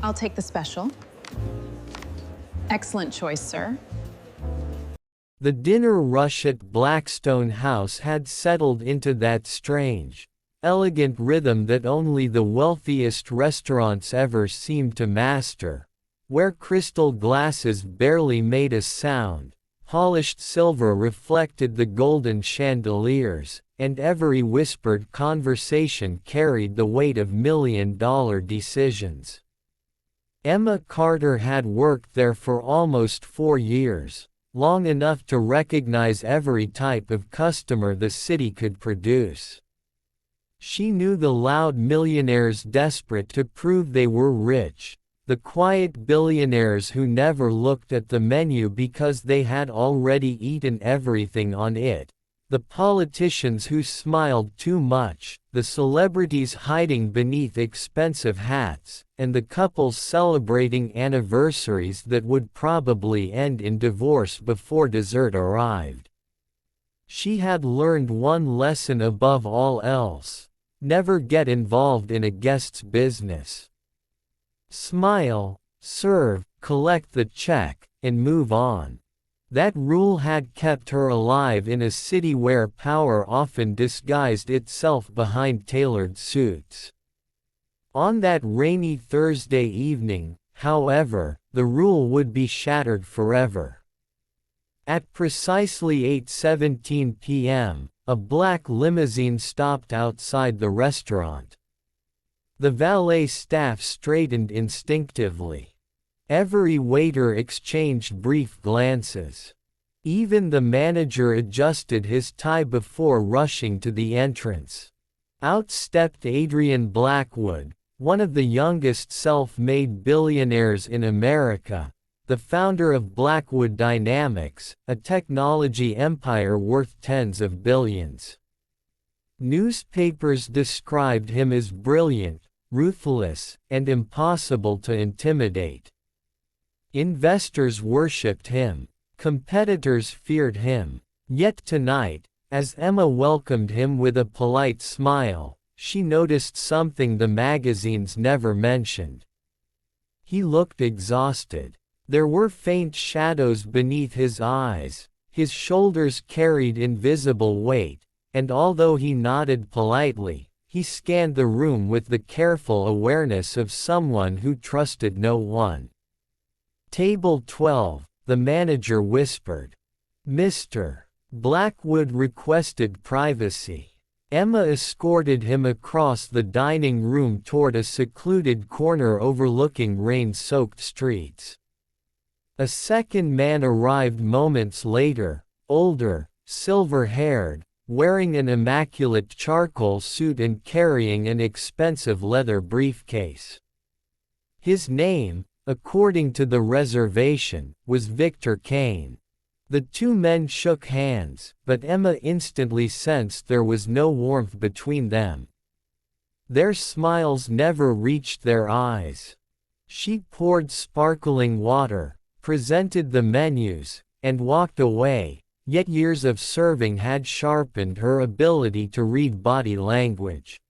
I'll take the special. Excellent choice, sir. The dinner rush at Blackstone House had settled into that strange, elegant rhythm that only the wealthiest restaurants ever seemed to master, where crystal glasses barely made a sound, polished silver reflected the golden chandeliers, and every whispered conversation carried the weight of million-dollar decisions. Emma Carter had worked there for almost 4 years, long enough to recognize every type of customer the city could produce. She knew the loud millionaires desperate to prove they were rich, the quiet billionaires who never looked at the menu because they had already eaten everything on it, the politicians who smiled too much, the celebrities hiding beneath expensive hats, and the couples celebrating anniversaries that would probably end in divorce before dessert arrived. She had learned one lesson above all else: never get involved in a guest's business. Smile, serve, collect the check, and move on. That rule had kept her alive in a city where power often disguised itself behind tailored suits. On that rainy Thursday evening, however, the rule would be shattered forever. At precisely 8:17 p.m., a black limousine stopped outside the restaurant. The valet staff straightened instinctively. Every waiter exchanged brief glances. Even the manager adjusted his tie before rushing to the entrance. Out stepped Adrian Blackwood, one of the youngest self-made billionaires in America, the founder of Blackwood Dynamics, a technology empire worth tens of billions. Newspapers described him as brilliant, ruthless, and impossible to intimidate. Investors worshipped him. Competitors feared him. Yet tonight, as Emma welcomed him with a polite smile, she noticed something the magazines never mentioned. He looked exhausted. There were faint shadows beneath his eyes, his shoulders carried invisible weight, and although he nodded politely, he scanned the room with the careful awareness of someone who trusted no one. Table 12, the manager whispered. Mr. Blackwood requested privacy. Emma escorted him across the dining room toward a secluded corner overlooking rain-soaked streets. A second man arrived moments later, older, silver-haired, wearing an immaculate charcoal suit and carrying an expensive leather briefcase. His name, according to the reservation, was Victor Kane. The two men shook hands, but Emma instantly sensed there was no warmth between them. Their smiles never reached their eyes. She poured sparkling water, presented the menus, and walked away, yet years of serving had sharpened her ability to read body language.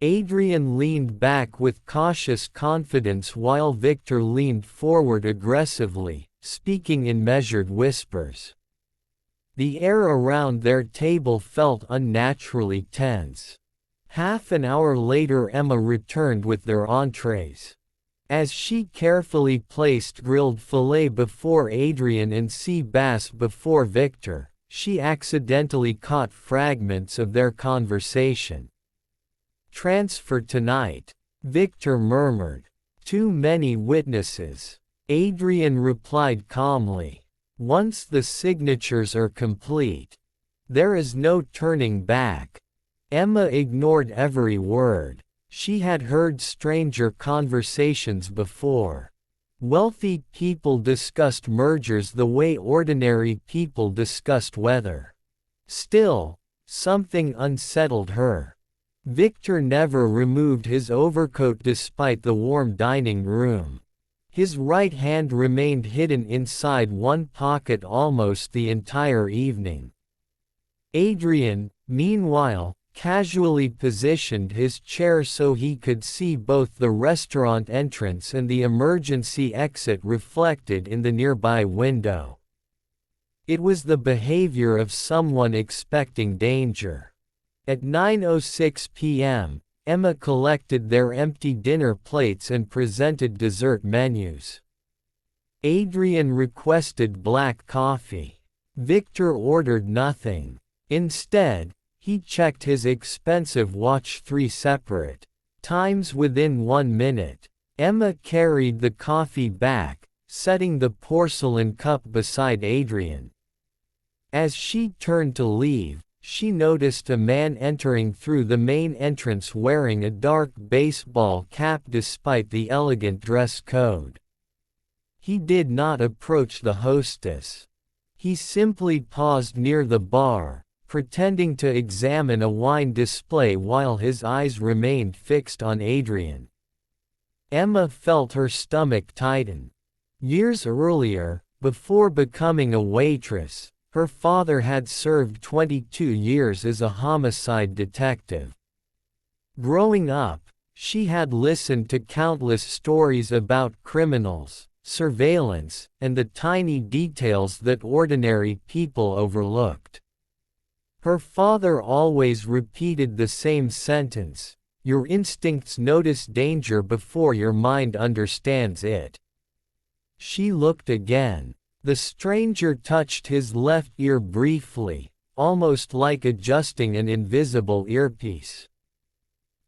Adrian leaned back with cautious confidence while Victor leaned forward aggressively, speaking in measured whispers. The air around their table felt unnaturally tense. Half an hour later Emma returned with their entrees. As she carefully placed grilled filet before Adrian and sea bass before Victor, she accidentally caught fragments of their conversation. Transfer tonight, Victor murmured. Too many witnesses. Adrian replied calmly. Once the signatures are complete, there is no turning back. Emma ignored every word. She had heard stranger conversations before. Wealthy people discussed mergers the way ordinary people discussed weather. Still, something unsettled her. Victor never removed his overcoat despite the warm dining room. His right hand remained hidden inside one pocket almost the entire evening. Adrian, meanwhile, casually positioned his chair so he could see both the restaurant entrance and the emergency exit reflected in the nearby window. It was the behavior of someone expecting danger. At 9:06 p.m., Emma collected their empty dinner plates and presented dessert menus. Adrian requested black coffee. Victor ordered nothing. Instead, he checked his expensive watch 3 separate times within 1 minute. Emma carried the coffee back, setting the porcelain cup beside Adrian. As she turned to leave, she noticed a man entering through the main entrance wearing a dark baseball cap despite the elegant dress code. He did not approach the hostess. He simply paused near the bar, pretending to examine a wine display while his eyes remained fixed on Adrian. Emma felt her stomach tighten. Years earlier, before becoming a waitress, her father had served 22 years as a homicide detective. Growing up, she had listened to countless stories about criminals, surveillance, and the tiny details that ordinary people overlooked. Her father always repeated the same sentence: "Your instincts notice danger before your mind understands it." She looked again. The stranger touched his left ear briefly, almost like adjusting an invisible earpiece.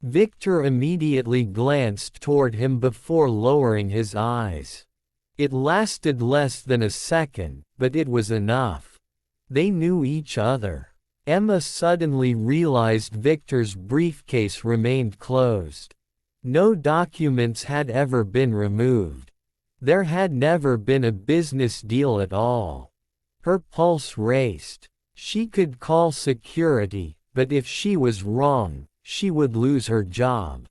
Victor immediately glanced toward him before lowering his eyes. It lasted less than a second, but it was enough. They knew each other. Emma suddenly realized Victor's briefcase remained closed. No documents had ever been removed. There had never been a business deal at all. Her pulse raced. She could call security, but if she was wrong, she would lose her job.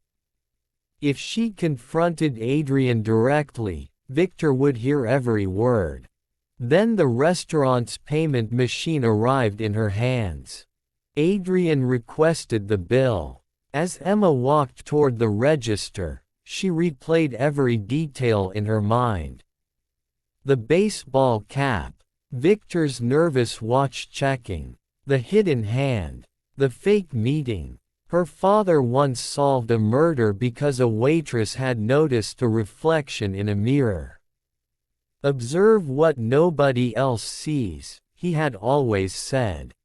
If she confronted Adrian directly, Victor would hear every word. Then the restaurant's payment machine arrived in her hands. Adrian requested the bill. As Emma walked toward the register, she replayed every detail in her mind. The baseball cap, Victor's nervous watch checking, the hidden hand, the fake meeting. Her father once solved a murder because a waitress had noticed a reflection in a mirror. "Observe what nobody else sees," he had always said.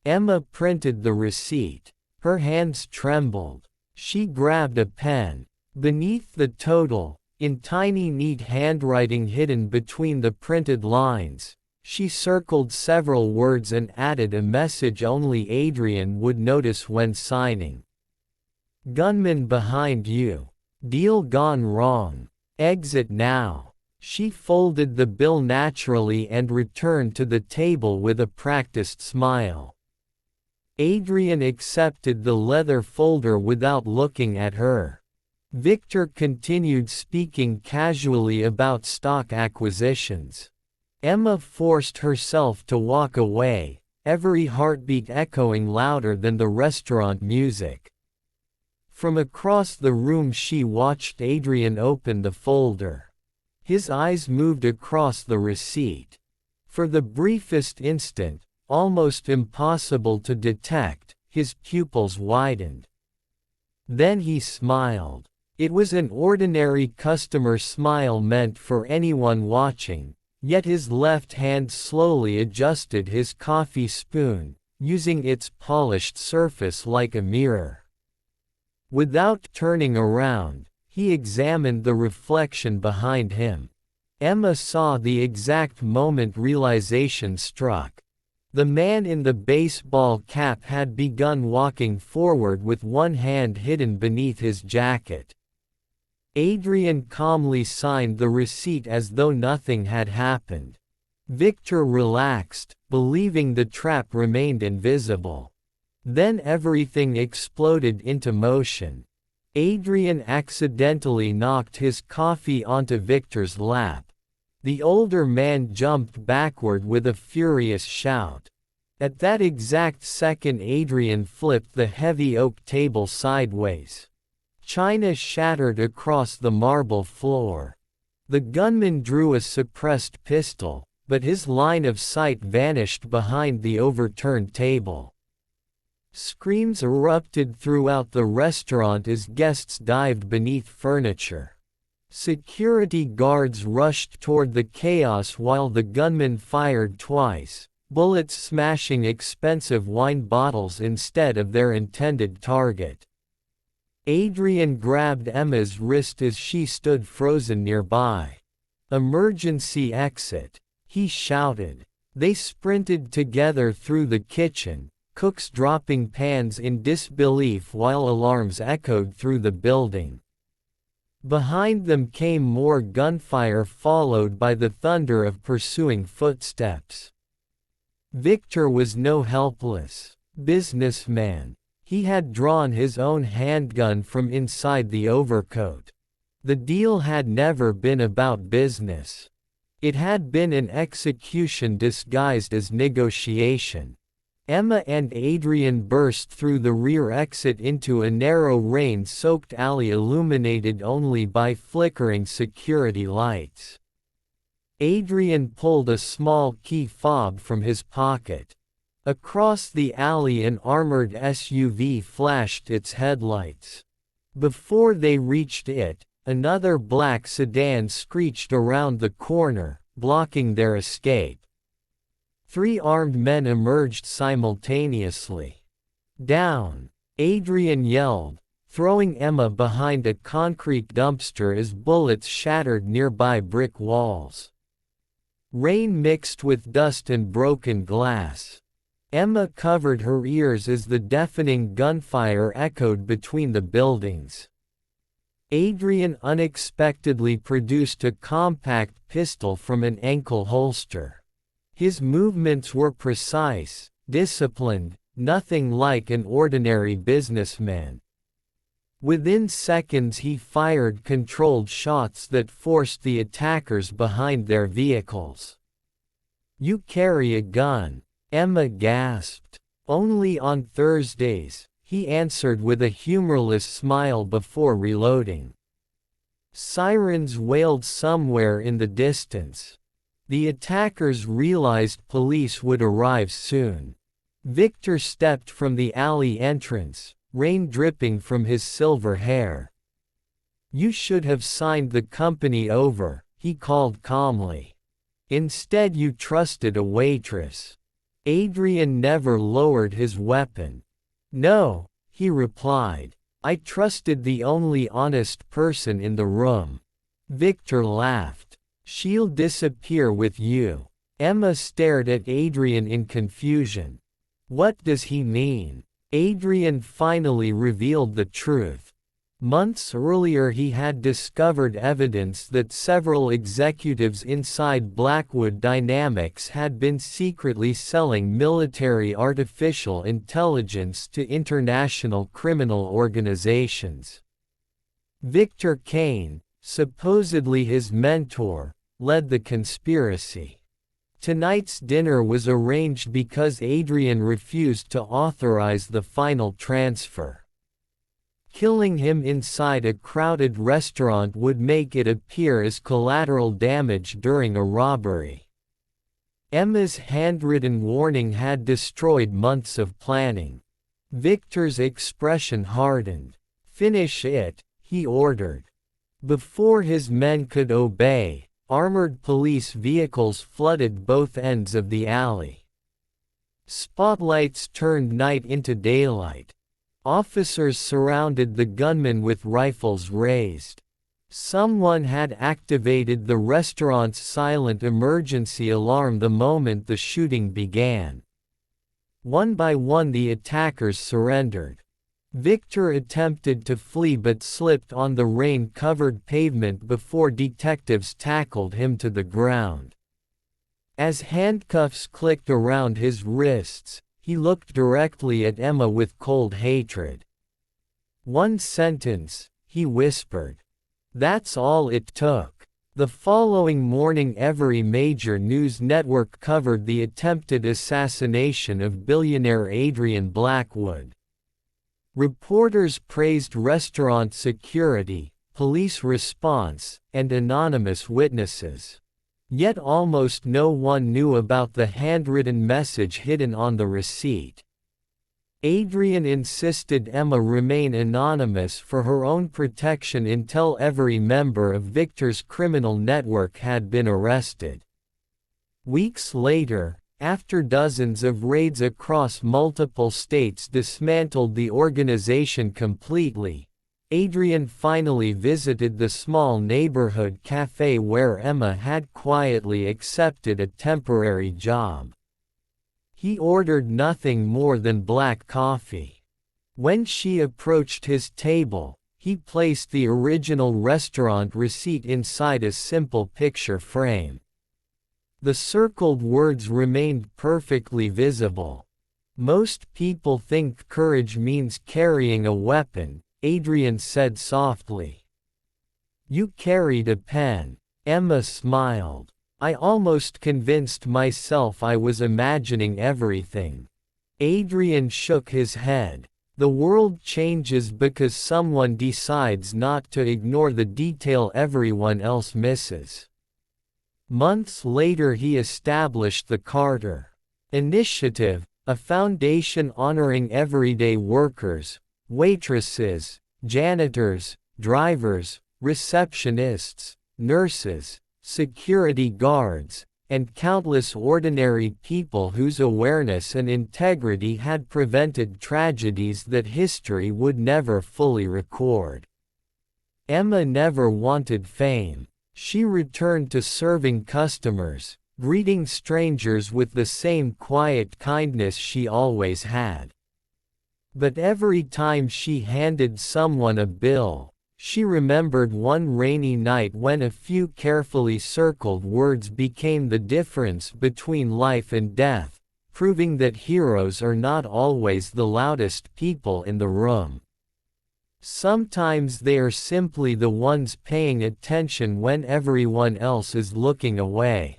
Emma printed the receipt. Her hands trembled. She grabbed a pen. Beneath the total, in tiny neat handwriting hidden between the printed lines, she circled several words and added a message only Adrian would notice when signing. "Gunman behind you. Deal gone wrong. Exit now." She folded the bill naturally and returned to the table with a practiced smile. Adrian accepted the leather folder without looking at her. Victor continued speaking casually about stock acquisitions. Emma forced herself to walk away, every heartbeat echoing louder than the restaurant music. From across the room she watched Adrian open the folder. His eyes moved across the receipt. For the briefest instant, almost impossible to detect, his pupils widened. Then he smiled. It was an ordinary customer smile meant for anyone watching, yet his left hand slowly adjusted his coffee spoon, using its polished surface like a mirror. Without turning around, he examined the reflection behind him. Emma saw the exact moment realization struck. The man in the baseball cap had begun walking forward with one hand hidden beneath his jacket. Adrian calmly signed the receipt as though nothing had happened. Victor relaxed, believing the trap remained invisible. Then everything exploded into motion. Adrian accidentally knocked his coffee onto Victor's lap. The older man jumped backward with a furious shout. At that exact second Adrian flipped the heavy oak table sideways. China shattered across the marble floor. The gunman drew a suppressed pistol, but his line of sight vanished behind the overturned table. Screams erupted throughout the restaurant as guests dived beneath furniture. Security guards rushed toward the chaos while the gunman fired twice, bullets smashing expensive wine bottles instead of their intended target. Adrian grabbed Emma's wrist as she stood frozen nearby. "Emergency exit," he shouted. They sprinted together through the kitchen, cooks dropping pans in disbelief while alarms echoed through the building. Behind them came more gunfire followed by the thunder of pursuing footsteps. Victor was no helpless businessman. He had drawn his own handgun from inside the overcoat. The deal had never been about business. It had been an execution disguised as negotiation. Emma and Adrian burst through the rear exit into a narrow rain-soaked alley illuminated only by flickering security lights. Adrian pulled a small key fob from his pocket. Across the alley an armored SUV flashed its headlights. Before they reached it, another black sedan screeched around the corner, blocking their escape. 3 armed men emerged simultaneously. "Down!" Adrian yelled, throwing Emma behind a concrete dumpster as bullets shattered nearby brick walls. Rain mixed with dust and broken glass. Emma covered her ears as the deafening gunfire echoed between the buildings. Adrian unexpectedly produced a compact pistol from an ankle holster. His movements were precise, disciplined, nothing like an ordinary businessman. Within seconds he fired controlled shots that forced the attackers behind their vehicles. "You carry a gun," Emma gasped. "Only on Thursdays," he answered with a humorless smile before reloading. Sirens wailed somewhere in the distance. The attackers realized police would arrive soon. Victor stepped from the alley entrance, rain dripping from his silver hair. "You should have signed the company over," he called calmly. "Instead you trusted a waitress." Adrian never lowered his weapon. "No," he replied. "I trusted the only honest person in the room." Victor laughed. "She'll disappear with you." Emma stared at Adrian in confusion. "What does he mean?" Adrian finally revealed the truth. Months earlier he had discovered evidence that several executives inside Blackwood Dynamics had been secretly selling military artificial intelligence to international criminal organizations. Victor Kane, supposedly his mentor, led the conspiracy. Tonight's dinner was arranged because Adrian refused to authorize the final transfer. Killing him inside a crowded restaurant would make it appear as collateral damage during a robbery. Emma's handwritten warning had destroyed months of planning. Victor's expression hardened. "Finish it," he ordered. Before his men could obey, armored police vehicles flooded both ends of the alley. Spotlights turned night into daylight. Officers surrounded the gunman with rifles raised. Someone had activated the restaurant's silent emergency alarm the moment the shooting began. One by one the attackers surrendered. Victor attempted to flee but slipped on the rain-covered pavement before detectives tackled him to the ground. As handcuffs clicked around his wrists, he looked directly at Emma with cold hatred. "One sentence," he whispered. "That's all it took." The following morning every major news network covered the attempted assassination of billionaire Adrian Blackwood. Reporters praised restaurant security, police response, and anonymous witnesses. Yet almost no one knew about the handwritten message hidden on the receipt. Adrian insisted Emma remain anonymous for her own protection until every member of Victor's criminal network had been arrested. Weeks later, after dozens of raids across multiple states dismantled the organization completely, Adrian finally visited the small neighborhood cafe where Emma had quietly accepted a temporary job. He ordered nothing more than black coffee. When she approached his table, he placed the original restaurant receipt inside a simple picture frame. The circled words remained perfectly visible. "Most people think courage means carrying a weapon," Adrian said softly. "You carried a pen." Emma smiled. "I almost convinced myself I was imagining everything." Adrian shook his head. "The world changes because someone decides not to ignore the detail everyone else misses." Months later he established the Carter Initiative, a foundation honoring everyday workers, waitresses, janitors, drivers, receptionists, nurses, security guards, and countless ordinary people whose awareness and integrity had prevented tragedies that history would never fully record. Emma never wanted fame. She returned to serving customers, greeting strangers with the same quiet kindness she always had. But every time she handed someone a bill, she remembered one rainy night when a few carefully circled words became the difference between life and death, proving that heroes are not always the loudest people in the room. Sometimes they are simply the ones paying attention when everyone else is looking away.